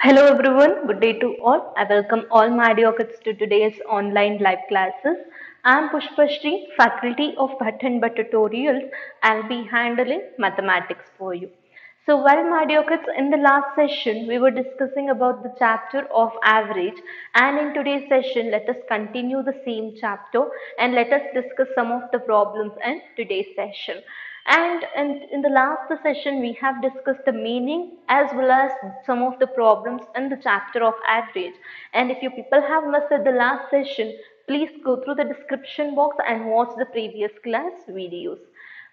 Hello everyone, good day to all. I welcome all my dear kids to today's online live classes. I am Pushpashri, faculty of Pattern But Tutorials. I'll be handling mathematics for you. So well my dear kids, in the last session we were discussing about the chapter of average, and in today's session let us continue the same chapter and let us discuss some of the problems in today's session. And in the last session, we have discussed the meaning as well as some of the problems in the chapter of average. And if you people have missed the last session, please go through the description box and watch the previous class videos.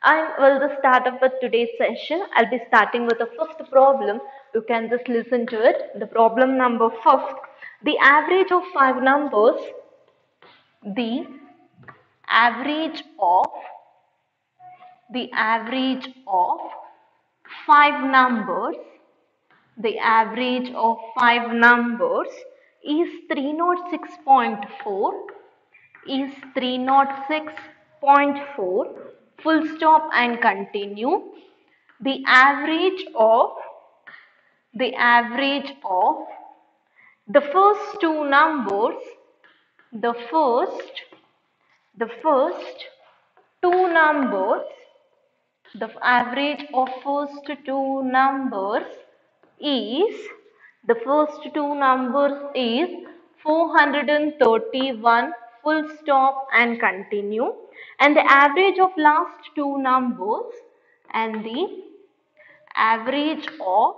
I will just start up with today's session. I'll be starting with the first problem. You can just listen to it. The problem number fifth. The average of five numbers. The average of the average of five numbers the average of five numbers is 306.4 is 306.4 full stop and continue. The average of the first two numbers the first two numbers the average of first two numbers is the first two numbers is 431 full stop and continue, and the average of last two numbers and the average of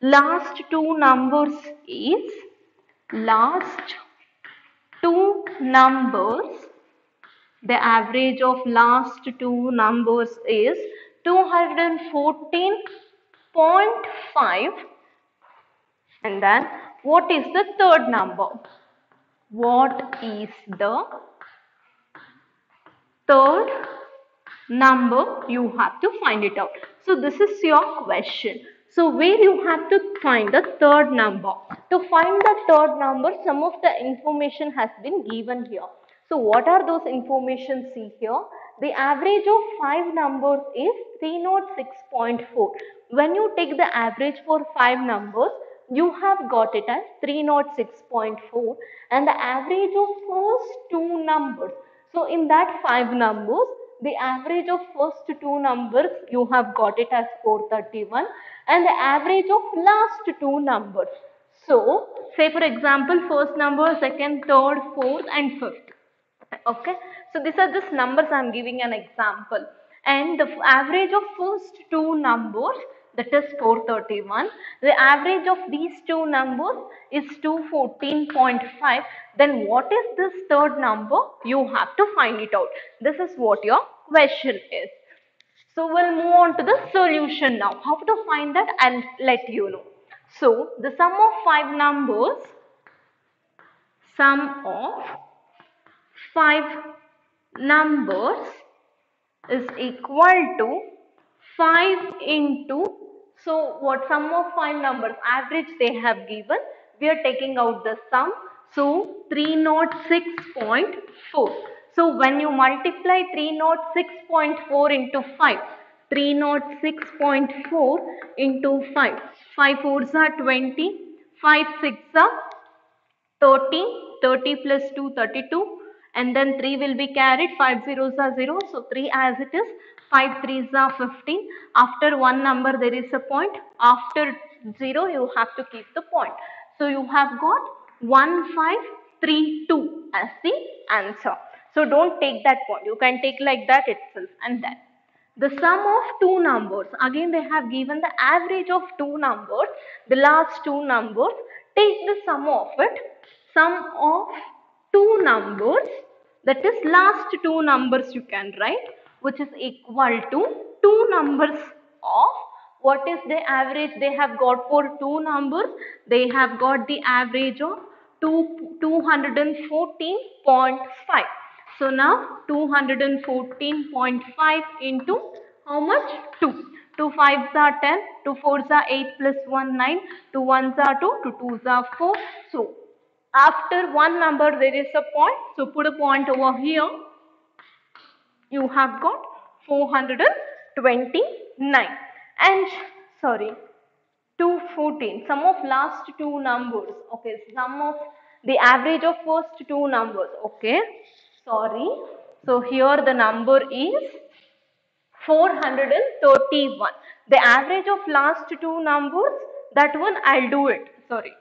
last two numbers is last two numbers the average of last two numbers is 214.5. And then what is the third number? What is the third number? You have to find it out. So this is your question. So where you have to find the third number. To find the third number, some of the information has been given here. So what are those information? See here. The average of five numbers is 306.4. When you take the average for five numbers, you have got it as 306.4, and the average of first two numbers. So in that five numbers, the average of first two numbers you have got it as 431, and the average of last two numbers. So say for example first number, second, third, fourth and fifth. Okay, so these are just numbers I am giving an example, and the average of first two numbers, that is 431. The average of these two numbers is 214.5. Then what is this third number? You have to find it out. This is what your question is. So we'll move on to the solution now. How to find that? I'll let you know. So the sum of five numbers is equal to 5 into, so what sum of five numbers, average they have given, we are taking out the sum, so 306.4. So when you multiply 306.4 into 5, 306.4 into 5, 5 fours are 20, 5 6 are 30, 30 plus 2, 32, and then 3 will be carried, 5 zeros are 0, so 3 as it is, 5 threes are 15, after one number there is a point, after 0 you have to keep the point. So you have got 1532 as the answer. So don't take that point, you can take like that itself, and then the sum of two numbers, again they have given the average of two numbers, the last two numbers, take the sum of it, sum of two numbers, that is last two numbers you can write, which is equal to two numbers of, what is the average they have got for two numbers? They have got the average of 214.5. So now 214.5 into how much? 2. 2 5s are 10, 2 4s are 8 plus 1 9, 2 1s are 2, 2 2s are 4. So after one number there is a point, so put a point over here. You have got 429, and sorry, 214. Sum of last two numbers. Okay, sum of the average of first two numbers. Okay, sorry. So here the number is 431. The average of last two numbers, that one I'll do it. Sorry,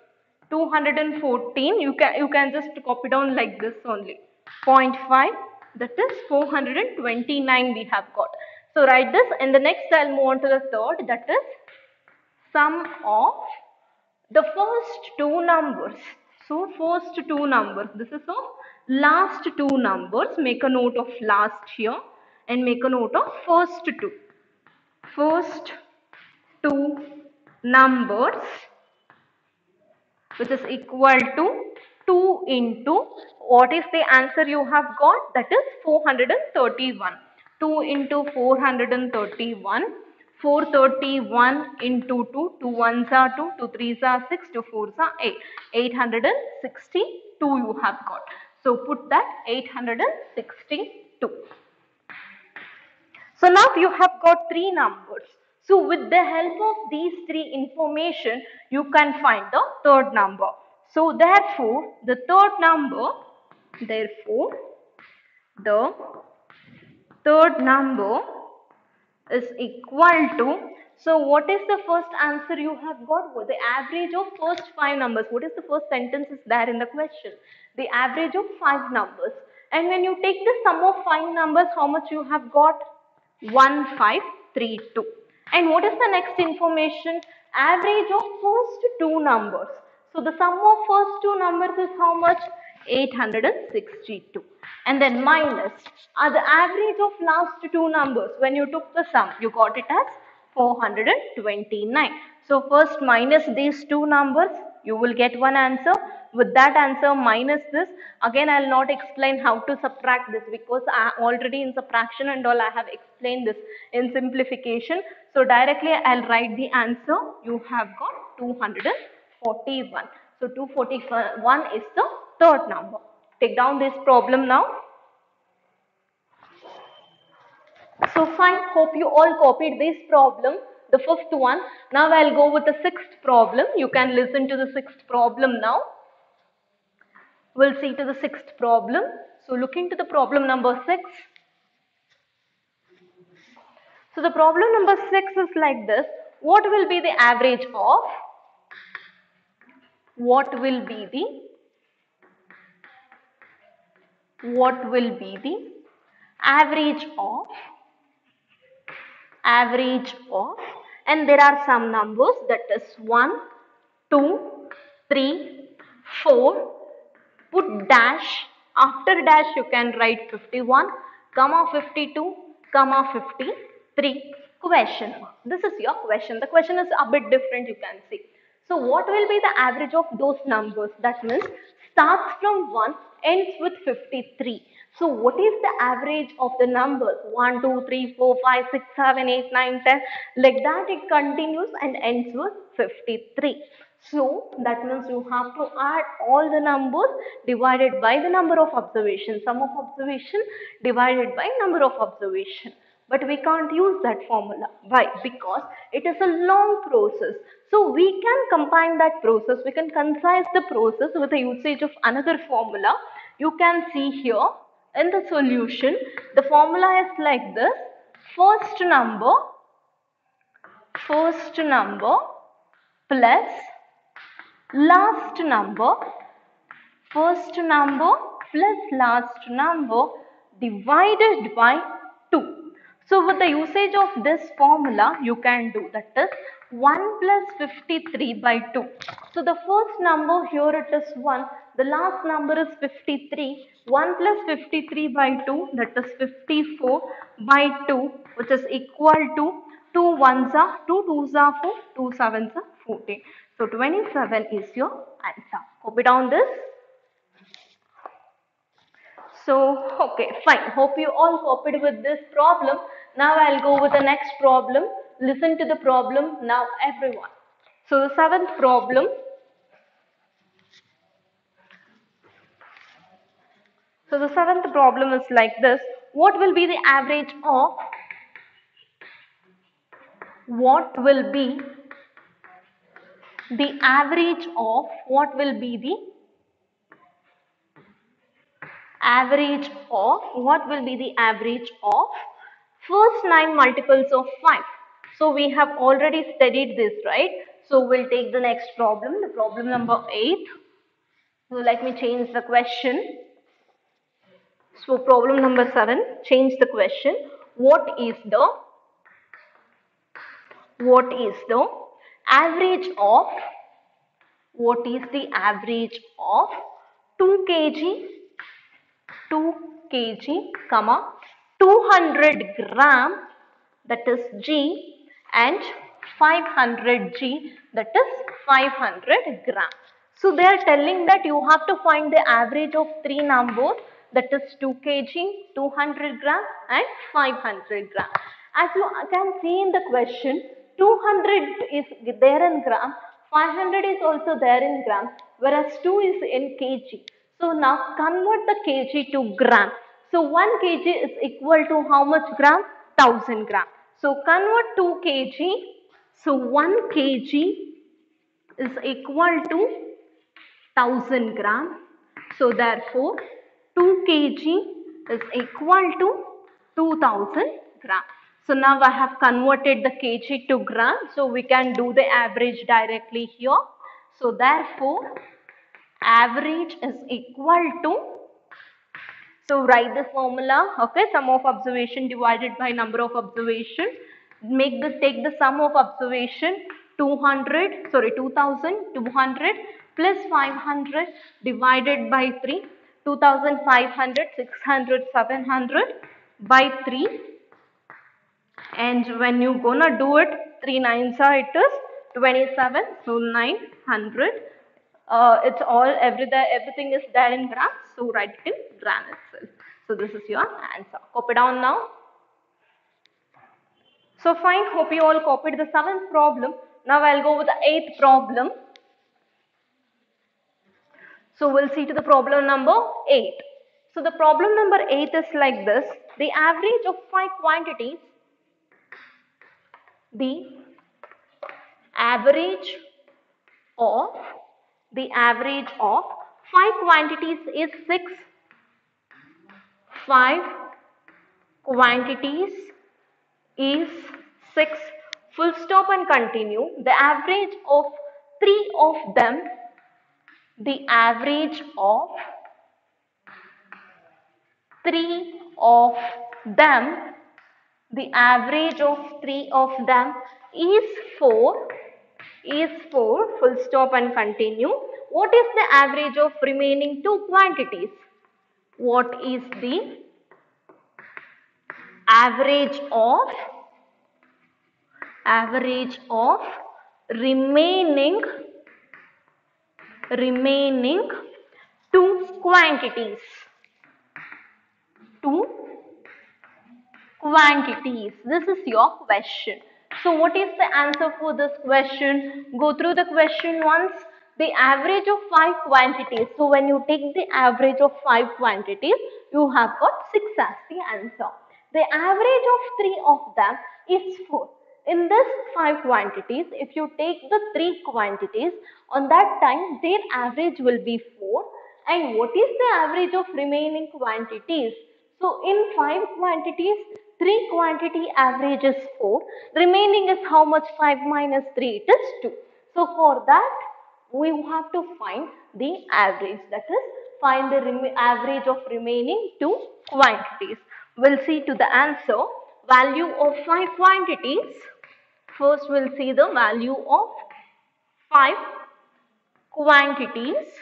214. You can just copy down like this only. 0.5. That is 429 we have got. So write this, and the next I'll move on to the third. That is sum of the first two numbers. So first two numbers, this is of last two numbers. Make a note of last here and make a note of first two. First two numbers, which is equal to 2 into, what is the answer you have got? That is 431. 2 into 431. 431 into 2, 2 ones are 2, 2 threes are 6, 2 fours are 8. 862 you have got. So put that 862. So now you have got three numbers. So with the help of these three information, you can find the third number. So therefore, the third number is equal to, so what is the first answer you have got? The average of first five numbers. What is the first sentence is there in the question? The average of five numbers. And when you take the sum of five numbers, how much you have got? 1532. And what is the next information? Average of first two numbers. So the sum of first two numbers is how much? 862. And then minus the average of last two numbers. When you took the sum, you got it as 429. So first minus these two numbers, you will get one answer. With that answer minus this, again I will not explain how to subtract this, because already in subtraction and all I have explained this in simplification. So directly I will write the answer. You have got 241. So 241 is the third number. Take down this problem now. So fine, hope you all copied this problem, the fifth one. Now I'll go with the sixth problem. You can listen to the sixth problem now. We'll see to the sixth problem. So look into the problem number 6. So the problem number 6 is like this. What will be the average of, average of, and there are some numbers, that is 1, 2, 3, 4. Put dash, after dash you can write 51, comma 52, comma 53, question mark. This is your question. The question is a bit different, you can see. So what will be the average of those numbers? That means starts from 1, ends with 53. So what is the average of the numbers? 1, 2, 3, 4, 5, 6, 7, 8, 9, 10. Like that it continues and ends with 53. So that means you have to add all the numbers divided by the number of observations. Sum of observation divided by number of observation. But we can't use that formula. Why? Because it is a long process. So we can combine that process. We can concise the process with the usage of another formula. You can see here in the solution, the formula is like this. First number plus last number, first number plus last number divided by 2. So with the usage of this formula, you can do, that is 1 plus 53 by 2. So the first number here it is 1, the last number is 53. 1 plus 53 by 2, that is 54 by 2, which is equal to 2 ones are 2, 2s are 4, 2 sevens are 14. So 27 is your answer. Copy down this. So, okay, fine. Hope you all copied with this problem. Now I'll go with the next problem. Listen to the problem now, everyone. So the seventh problem. So the seventh problem is like this. What will be the average of what will be the average of, what will be the average of, what will be the average of first 9 multiples of 5. So we have already studied this, right? So we'll take the next problem, the problem number 8. So let me change the question. So problem number 7, change the question. What is the average of, what is the average of 2 kg, 2 kg, comma 200 gram, that is G, and 500 G, that is 500 gram. So they are telling that you have to find the average of 3 numbers, that is 2 kg, 200 gram and 500 gram. As you can see in the question, 200 is there in gram, 500 is also there in gram, whereas 2 is in kg. So now convert the kg to gram. So 1 kg is equal to how much gram? 1000 gram. So convert 2 kg. So 1 kg is equal to 1000 gram. So therefore 2 kg is equal to 2000 gram. So now I have converted the kg to gram. So we can do the average directly here. So therefore average is equal to, so write the formula, okay, sum of observation divided by number of observation. Take the sum of observation 2200 plus 500 divided by 3, 2500, 600, 700 by 3, and when you gonna do it, 3 nines are, it is 27, so 900. It's all, everything is there in gram, so write it in gram itself. So this is your answer. Copy down now. So fine, hope you all copied the 7th problem. Now I'll go with the 8th problem. So we'll see to the problem number 8. So the problem number 8 is like this. The average of 5 quantities, the average of 5 quantities is 6. 5 quantities is 6. Full stop and continue. The average of 3 of them, the average of 3 of them, the average of 3 of them is 4, full stop and continue. What is the average of remaining 2 quantities? What is the average of remaining 2 quantities? 2 quantities. This is your question. So what is the answer for this question? Go through the question once. The average of 5 quantities. So when you take the average of 5 quantities, you have got 6 as the answer. The average of 3 of them is 4. In this 5 quantities, if you take the 3 quantities, on that time their average will be 4. And what is the average of remaining quantities? So in 5 quantities, 3 quantity average is 4. Remaining is how much? 5 minus 3, it is 2. So for that, we have to find the average. That is, find the average of remaining 2 quantities. We'll see to the answer. Value of 5 quantities. First, we'll see the value of 5 quantities.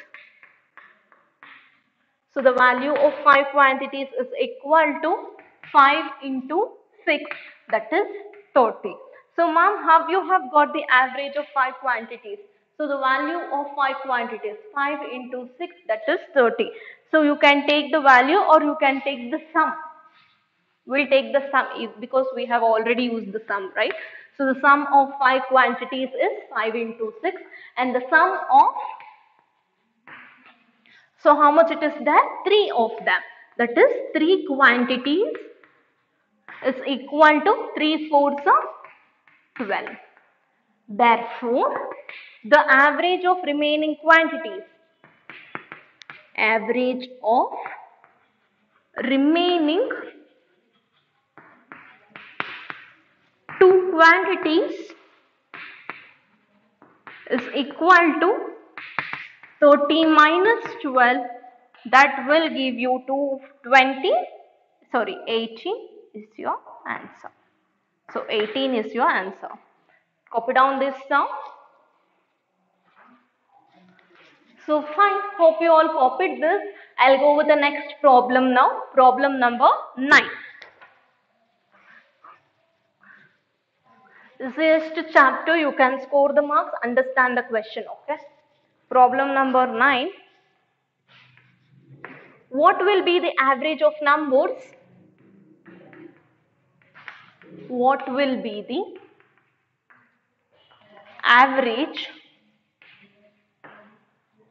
So the value of 5 quantities is equal to 5 into 6, that is 30. So ma'am, how you have got the average of 5 quantities? So the value of 5 quantities, 5 into 6, that is 30. So you can take the value or you can take the sum. We'll take the sum because we have already used the sum, right? So the sum of 5 quantities is 5 into 6, and the sum of, so how much it is there? 3 of them. That is 3 quantities is equal to 3 fourths of 12. Therefore, the average of remaining quantities, average of remaining two quantities is equal to 30 minus 12, that will give you 18 is your answer. So 18 is your answer. Copy down this now. So fine, hope you all copied this. I'll go with the next problem now. Problem number 9. This is chapter, you can score the marks, understand the question, okay? Problem number 9. What will be the average of numbers? What will be the average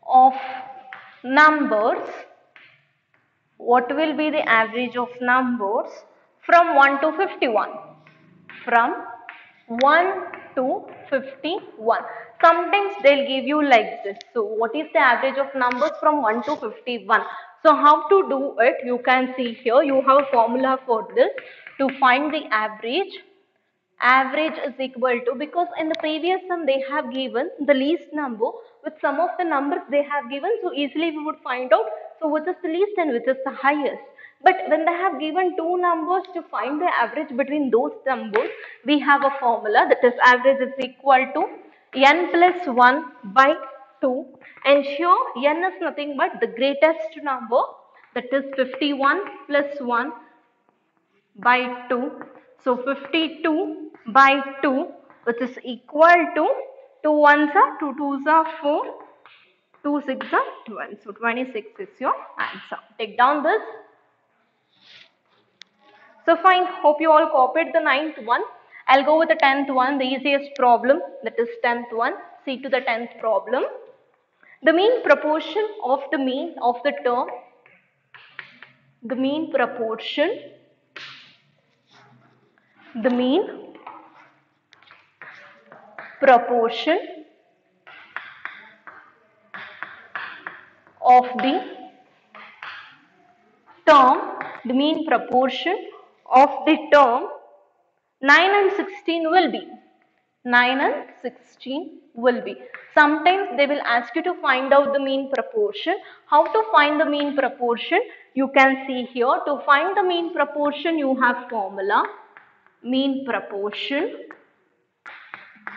of numbers? What will be the average of numbers from 1 to 51? From 1 to 51. Sometimes they'll give you like this. So what is the average of numbers from 1 to 51? So how to do it? You can see here, you have a formula for this to find the average. Average is equal to, because in the previous sum they have given the least number with some of the numbers they have given, so easily we would find out so which is the least and which is the highest. But when they have given two numbers, to find the average between those numbers, we have a formula, that is average is equal to n plus 1 by 2, and here n is nothing but the greatest number, that is 51 plus 1 by 2. So 52 by 2, which is equal to 2 ones are 2 twos are 4, 2 6 are 12. So 26 is your answer. Take down this. So fine, hope you all copied the 9th one. I'll go with the 10th one, the easiest problem, that is 10th one. See to the 10th problem. The mean proportion of the mean of the term, the mean proportion, the mean proportion of the term, the mean proportion of the term 9 and 16 will be. 9 and 16 will be. Sometimes they will ask you to find out the mean proportion. How to find the mean proportion? You can see here, to find the mean proportion you have formula, mean proportion,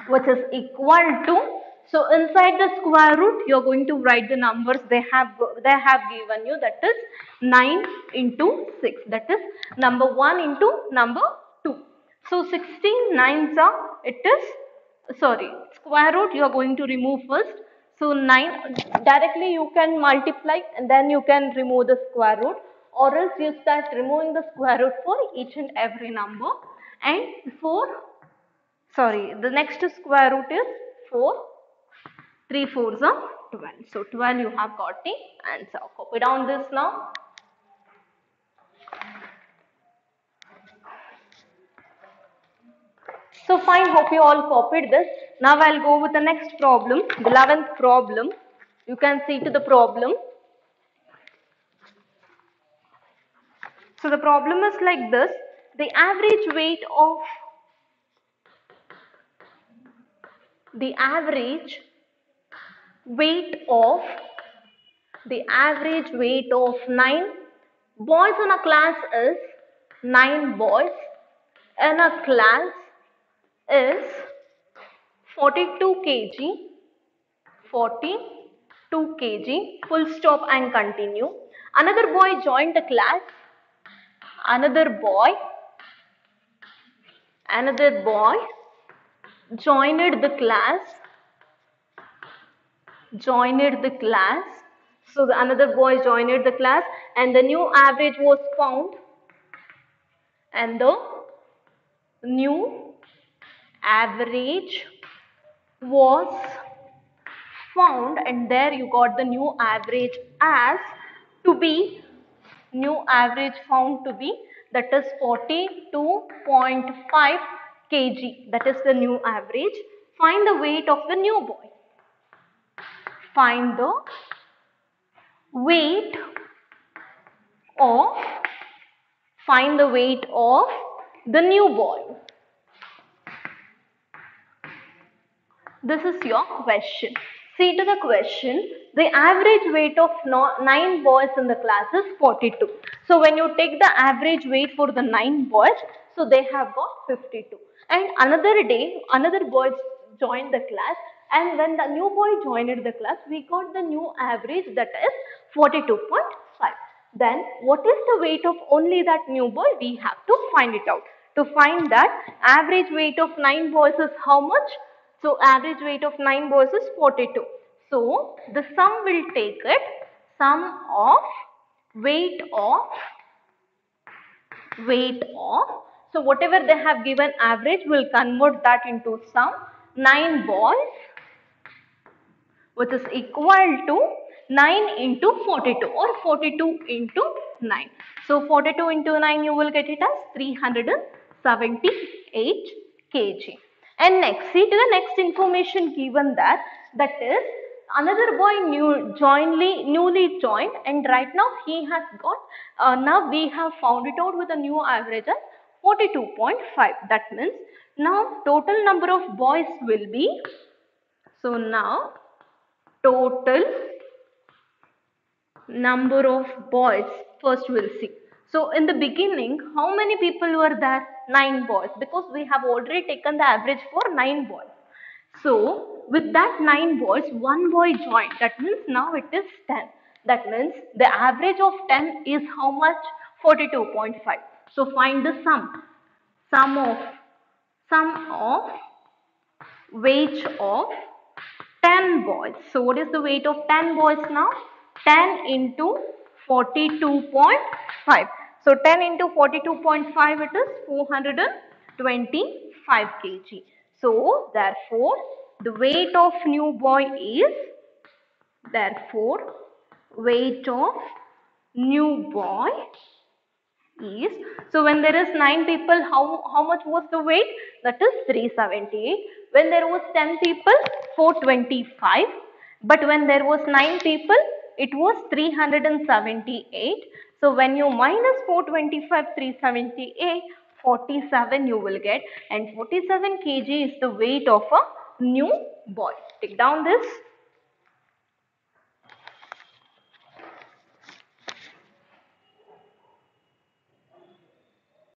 which is equal to, so inside the square root you are going to write the numbers they have given you, that is 9 into 6, that is number 1 into number 2. So 16 nines are, it is, sorry, square root you are going to remove first. So 9, directly you can multiply and then you can remove the square root, or else you start removing the square root for each and every number. And the next square root is 4, 3 4s are 12. So 12 you have got the answer. Copy down this now. So fine, hope you all copied this. Now I'll go with the next problem, the 11th problem. You can see to the problem. So the problem is like this. The average weight of the average weight of 9 boys in a class is 9 boys in a class is 42 kg, 42 kg, full stop and continue. Another boy joined the class, another boy joined the class, so another boy joined the class and the new average was found, and the new average was found, and there you got the new average as to be, new average found to be, that is 42.5 kg, that is the new average. Find the weight of the new boy. Find the weight of, find the weight of the new boy. This is your question. See to the question, the average weight of 9 boys in the class is 42. So when you take the average weight for the 9 boys, so they have got 52. And another day, another boy joined the class, and when the new boy joined the class, we got the new average, that is 42.5. Then what is the weight of only that new boy? We have to find it out. To find that, average weight of 9 boys is how much? So average weight of 9 boys is 42. So the sum will take it, sum of weight of, so whatever they have given average, will convert that into sum. 9 boys, which is equal to 9 into 42 or 42 into 9. So 42 into 9, you will get it as 378 kg. And next, see to the next information given that is another boy newly joined, and right now he has got, now we have found it out with a new average as 42.5. That means now total number of boys will be, so now total number of boys first we'll see. So in the beginning, how many people were there? 9 boys, because we have already taken the average for 9 boys. So with that 9 boys, 1 boy joined. That means now it is 10. That means the average of 10 is how much? 42.5. So find the sum. Sum of weight of 10 boys. So what is the weight of 10 boys now? 10 into 42.5. So 10 into 42.5, it is 425 kg. So therefore the weight of new boy is, therefore weight of new boy is, so when there is 9 people, how much was the weight? That is 378. When there was 10 people, 425. But when there was 9 people, it was 378. So when you minus 425, 378, 47 you will get, and 47 kg is the weight of a new boy. Take down this.